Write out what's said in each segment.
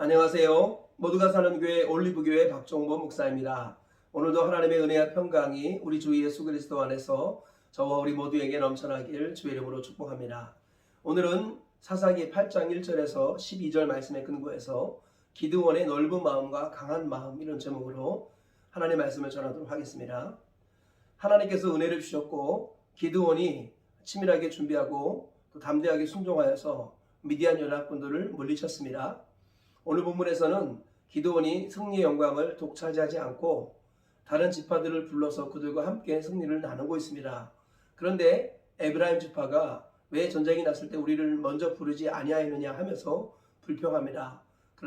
안녕하세요. 모두가 사는 교회 올리브교회 박종보 목사입니다. 오늘도 하나님의 은혜와 평강이 우리 주 예수 그리스도 안에서 저와 우리 모두에게 넘쳐나길 주의 이름으로 축복합니다. 오늘은 사사기 8장 1절에서 12절 말씀에 근거해서 기드온의 넓은 마음과 강한 마음, 이런 제목으로 하나님의 말씀을 전하도록 하겠습니다. 하나님께서 은혜를 주셨고 기드온이 치밀하게 준비하고 또 담대하게 순종하여서 미디안 연합군들을 물리쳤습니다. 오늘 본문에서는 기드온이 승리의 영광을 독차지하지 않고 다른 지파들을 불러서 그들과 함께 승리를 나누고 있습니다. 그런데 에브라임 지파가 왜 전쟁이 났을 때 우리를 먼저 부르지 아니하였느냐 하면서 불평합니다.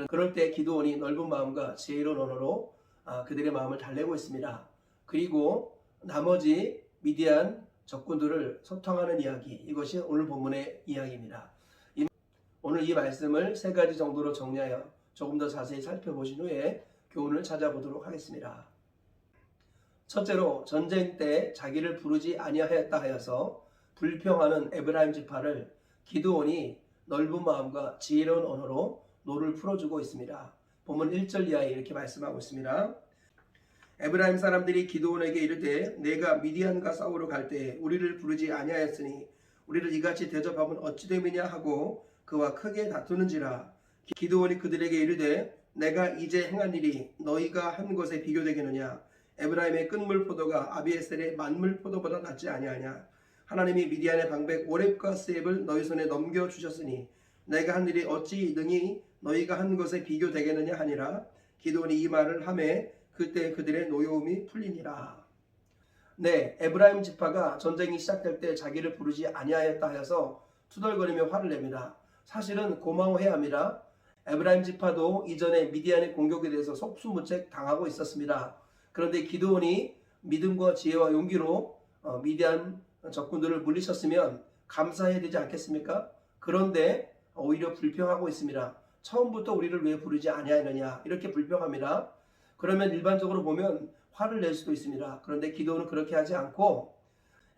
그럴 때 기드온이 넓은 마음과 지혜로운 언어로 그들의 마음을 달래고 있습니다. 그리고 나머지 미디안 적군들을 소탕하는 이야기, 이것이 오늘 본문의 이야기입니다. 오늘 이 말씀을 세 가지 정도로 정리하여 조금 더 자세히 살펴보신 후에 교훈을 찾아보도록 하겠습니다. 첫째로, 전쟁 때 자기를 부르지 아니하였다 하여서 불평하는 에브라임 지파를 기드온이 넓은 마음과 지혜로운 언어로 노를 풀어주고 있습니다. 본문 1절 이하에 이렇게 말씀하고 있습니다. 에브라임 사람들이 기드온에게 이르되 내가 미디안과 싸우러 갈 때 우리를 부르지 아니하였으니 우리를 이같이 대접하면 어찌 됨이냐 하고 그와 크게 다투는지라. 기드온이 그들에게 이르되 내가 이제 행한 일이 너희가 한 것에 비교되겠느냐. 에브라임의 끝물 포도가 아비에셀의 만물 포도보다 낫지 아니하냐. 하나님이 미디안의 방백 오렙과 스앱을 너희 손에 넘겨주셨으니 내가 한 일이 어찌 능히 너희가 한 것에 비교되겠느냐 하니라. 기드온이 이 말을 하매 그때 그들의 노여움이 풀리니라. 네, 에브라임 지파가 전쟁이 시작될 때 자기를 부르지 아니하였다 하여서 투덜거리며 화를 냅니다. 사실은 고마워해야 합니다. 에브라임 지파도 이전에 미디안의 공격에 대해서 속수무책 당하고 있었습니다. 그런데 기드온이 믿음과 지혜와 용기로 미디안 적군들을 물리쳤으면 감사해야 되지 않겠습니까? 그런데 오히려 불평하고 있습니다. 처음부터 우리를 왜 부르지 아니하느냐, 이렇게 불평합니다. 그러면 일반적으로 보면 화를 낼 수도 있습니다. 그런데 기드온은 그렇게 하지 않고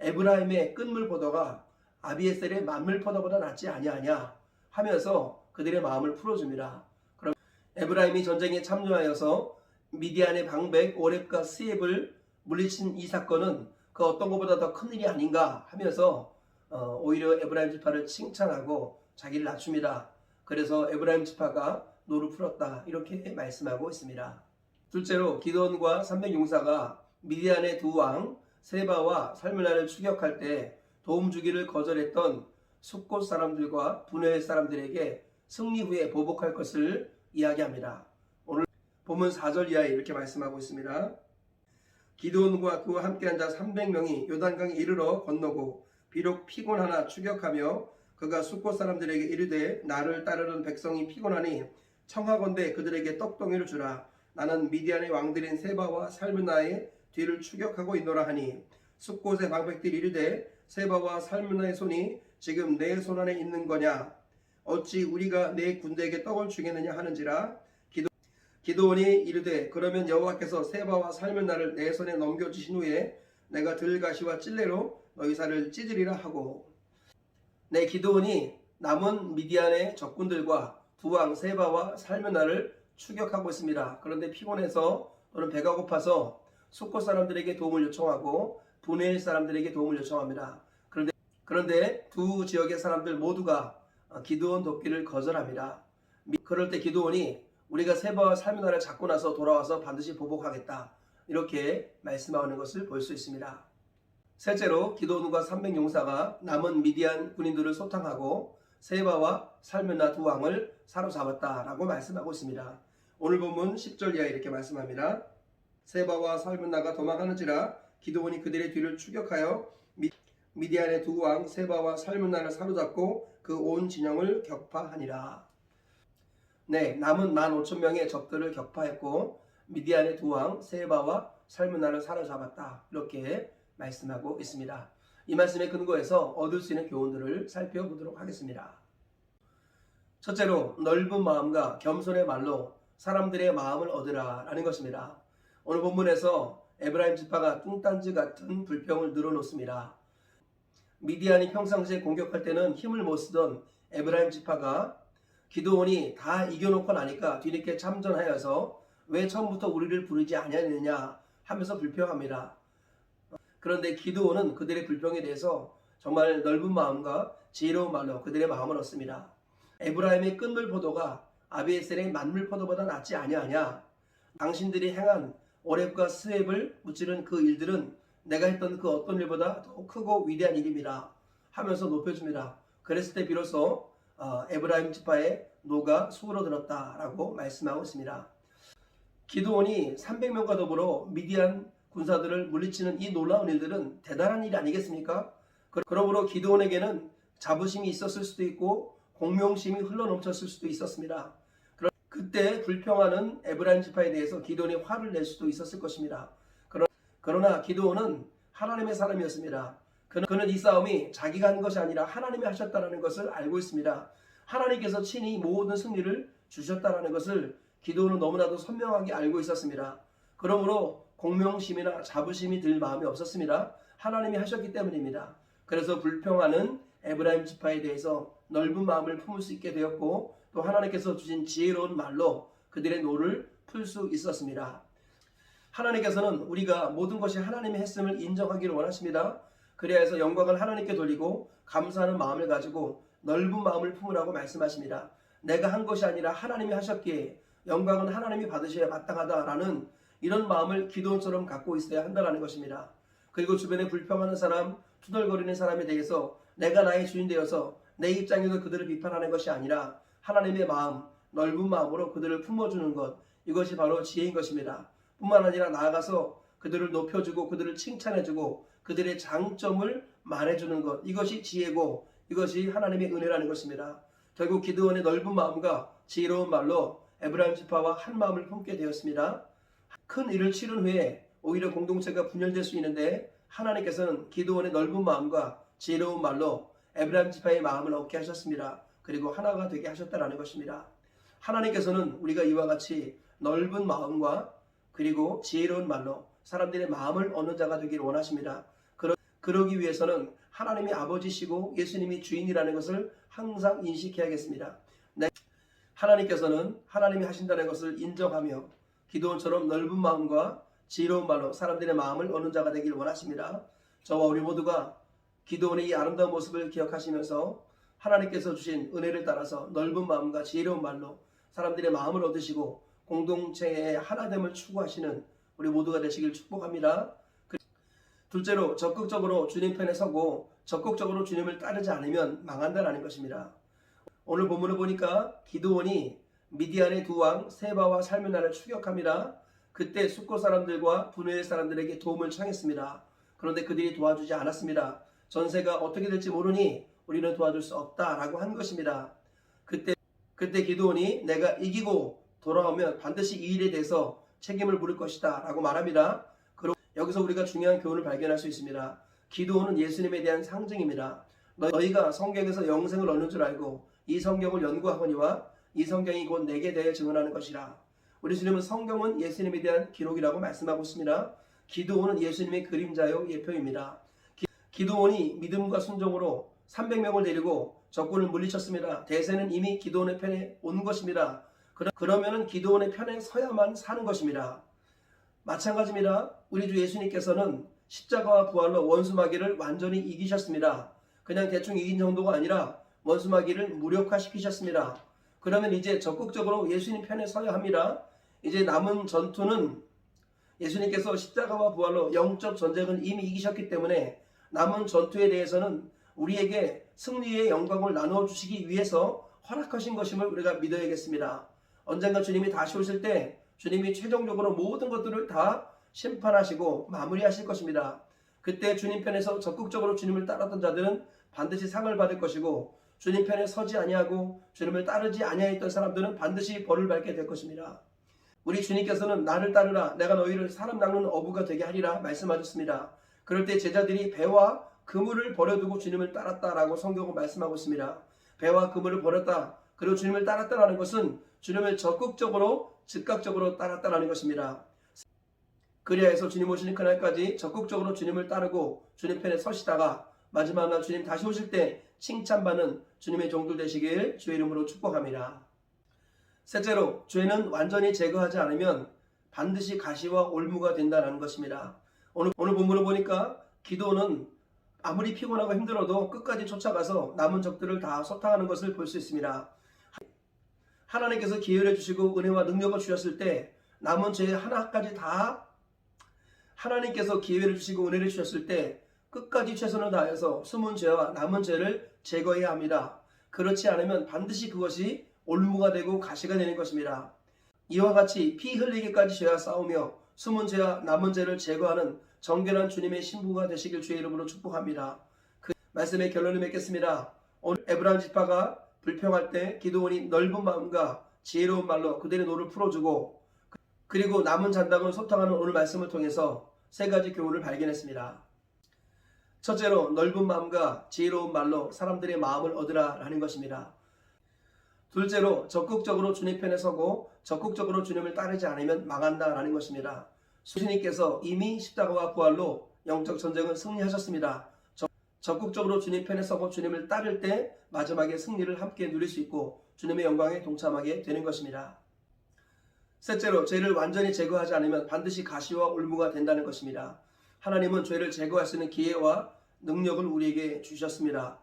에브라임의 끝물 포도가 아비에셀의 만물 포도보다 낫지 아니하냐 하면서 그들의 마음을 풀어줍니다. 그럼 에브라임이 전쟁에 참여하여서 미디안의 방백 오렙과 스앱을 물리친 이 사건은 그 어떤 것보다 더 큰 일이 아닌가 하면서 오히려 에브라임 지파를 칭찬하고 자기를 낮춥니다. 그래서 에브라임 지파가 노를 풀었다, 이렇게 말씀하고 있습니다. 둘째로, 기드온과 300용사가 미디안의 두 왕 세바와 살므나를 추격할 때 도움 주기를 거절했던 숫곳 사람들과 분회의 사람들에게 승리 후에 보복할 것을 이야기합니다. 오늘 본문 4절 이하에 이렇게 말씀하고 있습니다. 기드온과 그와 함께한 자 300명이 요단강에 이르러 건너고 비록 피곤하나 추격하며 그가 숫곳 사람들에게 이르되 나를 따르는 백성이 피곤하니 청하건대 그들에게 떡덩이를 주라. 나는 미디안의 왕들인 세바와 살므나의 뒤를 추격하고 있노라 하니 숫곳의 방백들이 이르되 세바와 살므나의 손이 지금 내 손안에 있는 거냐. 어찌 우리가 내 군대에게 떡을 주겠느냐 하는지라. 기드온이 이르되 그러면 여호와께서 세바와 살므나를 내 손에 넘겨주신 후에 내가 들가시와 찔레로 너희 살을 찢으리라 하고. 네, 기드온이 남은 미디안의 적군들과 두 왕 세바와 살므나를 추격하고 있습니다. 그런데 피곤해서 또는 배가 고파서 숫곳 사람들에게 도움을 요청하고 분회일 사람들에게 도움을 요청합니다. 그런데 두 지역의 사람들 모두가 기드온 돕기를 거절합니다. 그럴 때 기드온이 우리가 세바와 살므나를 잡고 나서 돌아와서 반드시 보복하겠다, 이렇게 말씀하는 것을 볼 수 있습니다. 셋째로, 기드온과 300용사가 남은 미디안 군인들을 소탕하고 세바와 살므나 두 왕을 사로잡았다라고 말씀하고 있습니다. 오늘 본문 10절 이하에 이렇게 말씀합니다. 세바와 살므나가 도망하는지라. 기드온이 그들의 뒤를 추격하여 미디안의 두 왕 세바와 살므나를 사로잡고 그 온 진영을 격파하니라. 네, 남은 15,000명의 적들을 격파했고 미디안의 두 왕 세바와 살므나를 사로잡았다, 이렇게 말씀하고 있습니다. 이 말씀에 근거해서 얻을 수 있는 교훈들을 살펴보도록 하겠습니다. 첫째로, 넓은 마음과 겸손의 말로 사람들의 마음을 얻으라 라는 것입니다. 오늘 본문에서 에브라임 지파가 뚱딴지 같은 불평을 늘어놓습니다. 미디안이 평상시에 공격할 때는 힘을 못 쓰던 에브라임 지파가 기드온이 다 이겨놓고 나니까 뒤늦게 참전하여서 왜 처음부터 우리를 부르지 아니하느냐 하면서 불평합니다. 그런데 기드온은 그들의 불평에 대해서 정말 넓은 마음과 지혜로운 말로 그들의 마음을 얻습니다. 에브라임의 끈물 포도가 아비에셀의 만물 포도보다 낫지 아니하냐? 당신들이 행한 오렙과 스웹을 무찌른 그 일들은 내가 했던 그 어떤 일보다 더 크고 위대한 일입니다 하면서 높여줍니다. 그랬을 때 비로소 에브라임 지파의 노가 수그러들었다라고 말씀하고 있습니다. 기드온이 300명과 더불어 미디안 군사들을 물리치는 이 놀라운 일들은 대단한 일 아니겠습니까? 그러므로 기드온에게는 자부심이 있었을 수도 있고 공명심이 흘러넘쳤을 수도 있었습니다. 그때 불평하는 에브라임 지파에 대해서 기드온이 화를 낼 수도 있었을 것입니다. 그러나 기드온은 하나님의 사람이었습니다. 그는 이 싸움이 자기가 한 것이 아니라 하나님이 하셨다는 것을 알고 있습니다. 하나님께서 친히 모든 승리를 주셨다는 것을 기드온은 너무나도 선명하게 알고 있었습니다. 그러므로 공명심이나 자부심이 들 마음이 없었습니다. 하나님이 하셨기 때문입니다. 그래서 불평하는 에브라임 지파에 대해서 넓은 마음을 품을 수 있게 되었고 또 하나님께서 주신 지혜로운 말로 그들의 노를 풀 수 있었습니다. 하나님께서는 우리가 모든 것이 하나님이 했음을 인정하기를 원하십니다. 그래야 해서 영광을 하나님께 돌리고 감사하는 마음을 가지고 넓은 마음을 품으라고 말씀하십니다. 내가 한 것이 아니라 하나님이 하셨기에 영광은 하나님이 받으셔야 마땅하다라는 이런 마음을 기드온처럼 갖고 있어야 한다는 것입니다. 그리고 주변에 불평하는 사람, 투덜거리는 사람에 대해서 내가 나의 주인 되어서 내 입장에서 그들을 비판하는 것이 아니라 하나님의 마음, 넓은 마음으로 그들을 품어주는 것, 이것이 바로 지혜인 것입니다. 뿐만 아니라 나아가서 그들을 높여주고 그들을 칭찬해주고 그들의 장점을 말해주는 것, 이것이 지혜고 이것이 하나님의 은혜라는 것입니다. 결국 기드온의 넓은 마음과 지혜로운 말로 에브라임 지파와 한 마음을 품게 되었습니다. 큰 일을 치른 후에 오히려 공동체가 분열될 수 있는데 하나님께서는 기드온의 넓은 마음과 지혜로운 말로 에브라임 지파의 마음을 얻게 하셨습니다. 그리고 하나가 되게 하셨다는 것입니다. 하나님께서는 우리가 이와 같이 넓은 마음과 그리고 지혜로운 말로 사람들의 마음을 얻는 자가 되기를 원하십니다. 그러기 위해서는 하나님이 아버지시고 예수님이 주인이라는 것을 항상 인식해야겠습니다. 하나님께서는 하나님이 하신다는 것을 인정하며 기드온처럼 넓은 마음과 지혜로운 말로 사람들의 마음을 얻는 자가 되기를 원하십니다. 저와 우리 모두가 기드온의 이 아름다운 모습을 기억하시면서 하나님께서 주신 은혜를 따라서 넓은 마음과 지혜로운 말로 사람들의 마음을 얻으시고 공동체의 하나됨을 추구하시는 우리 모두가 되시길 축복합니다. 둘째로 적극적으로 주님 편에 서고 적극적으로 주님을 따르지 않으면 망한다는 것입니다. 오늘 본문을 보니까 기드온이 미디안의 두 왕 세바와 살므나를 추격합니다. 그때 숫곳 사람들과 분회의 사람들에게 도움을 청했습니다. 그런데 그들이 도와주지 않았습니다. 전세가 어떻게 될지 모르니 우리는 도와줄 수 없다라고 한 것입니다. 그때 기드온이 내가 이기고 돌아오면 반드시 이 일에 대해서 책임을 물을 것이다 라고 말합니다. 여기서 우리가 중요한 교훈을 발견할 수 있습니다. 기드온은 예수님에 대한 상징입니다. 너희가 성경에서 영생을 얻는 줄 알고 이 성경을 연구하거니와 이 성경이 곧 내게 대해 증언하는 것이라. 우리 주님은 성경은 예수님에 대한 기록이라고 말씀하고 있습니다. 기드온은 예수님의 그림자요 예표입니다. 기드온이 믿음과 순종으로 300명을 데리고 적군을 물리쳤습니다. 대세는 이미 기드온의 편에 온 것입니다. 그러면은 기드온의 편에 서야만 사는 것입니다. 마찬가지입니다. 우리 주 예수님께서는 십자가와 부활로 원수마귀를 완전히 이기셨습니다. 그냥 대충 이긴 정도가 아니라 원수마귀를 무력화시키셨습니다. 그러면 이제 적극적으로 예수님 편에 서야 합니다. 이제 남은 전투는 예수님께서 십자가와 부활로 영적 전쟁을 이미 이기셨기 때문에 남은 전투에 대해서는 우리에게 승리의 영광을 나누어 주시기 위해서 허락하신 것임을 우리가 믿어야겠습니다. 언젠가 주님이 다시 오실 때 주님이 최종적으로 모든 것들을 다 심판하시고 마무리하실 것입니다. 그때 주님 편에서 적극적으로 주님을 따랐던 자들은 반드시 상을 받을 것이고 주님 편에 서지 아니하고 주님을 따르지 아니하였던 사람들은 반드시 벌을 받게 될 것입니다. 우리 주님께서는 나를 따르라 내가 너희를 사람 낚는 어부가 되게 하리라 말씀하셨습니다. 그럴 때 제자들이 배와 그물을 버려두고 주님을 따랐다라고 성경은 말씀하고 있습니다. 배와 그물을 버렸다 그리고 주님을 따랐다라는 것은 주님을 적극적으로 즉각적으로 따랐다라는 것입니다. 그래야 해서 주님 오시는 그날까지 적극적으로 주님을 따르고 주님 편에 서시다가 마지막 날 주님 다시 오실 때 칭찬받는 주님의 종들 되시길 주의 이름으로 축복합니다. 셋째로, 죄는 완전히 제거하지 않으면 반드시 가시와 올무가 된다는 것입니다. 오늘 본문을 보니까 기도는 아무리 피곤하고 힘들어도 끝까지 쫓아가서 남은 적들을 다 소탕하는 것을 볼 수 있습니다. 하나님께서 기회를 주시고 은혜와 능력을 주셨을 때 남은 죄 하나까지 다 하나님께서 기회를 주시고 은혜를 주셨을 때 끝까지 최선을 다해서 숨은 죄와 남은 죄를 제거해야 합니다. 그렇지 않으면 반드시 그것이 올무가 되고 가시가 되는 것입니다. 이와 같이 피 흘리기까지 죄와 싸우며 숨은 죄와 남은 죄를 제거하는 정결한 주님의 신부가 되시길 주의 이름으로 축복합니다. 그 말씀의 결론을 맺겠습니다. 오늘 에브라임 지파가 불평할 때 기드온이 넓은 마음과 지혜로운 말로 그들의 노를 풀어주고 그리고 남은 잔당을 소탕하는 오늘 말씀을 통해서 세 가지 교훈을 발견했습니다. 첫째로, 넓은 마음과 지혜로운 말로 사람들의 마음을 얻으라라는 것입니다. 둘째로, 적극적으로 주님 편에 서고 적극적으로 주님을 따르지 않으면 망한다라는 것입니다. 주님께서 이미 십자가와 부활로 영적 전쟁을 승리하셨습니다. 적극적으로 주님 편에 서고 주님을 따를 때 마지막에 승리를 함께 누릴 수 있고 주님의 영광에 동참하게 되는 것입니다. 셋째로, 죄를 완전히 제거하지 않으면 반드시 가시와 올무가 된다는 것입니다. 하나님은 죄를 제거할 수 있는 기회와 능력을 우리에게 주셨습니다.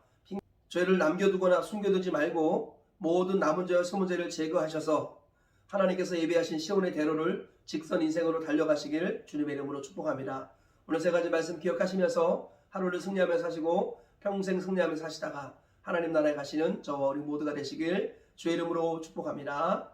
죄를 남겨두거나 숨겨두지 말고 모든 남은 죄와 숨은 죄를 제거하셔서 하나님께서 예비하신 시온의 대로를 직선 인생으로 달려가시길 주님의 이름으로 축복합니다. 오늘 세 가지 말씀 기억하시면서 하루를 승리하며 사시고 평생 승리하며 사시다가 하나님 나라에 가시는 저와 우리 모두가 되시길 주의 이름으로 축복합니다.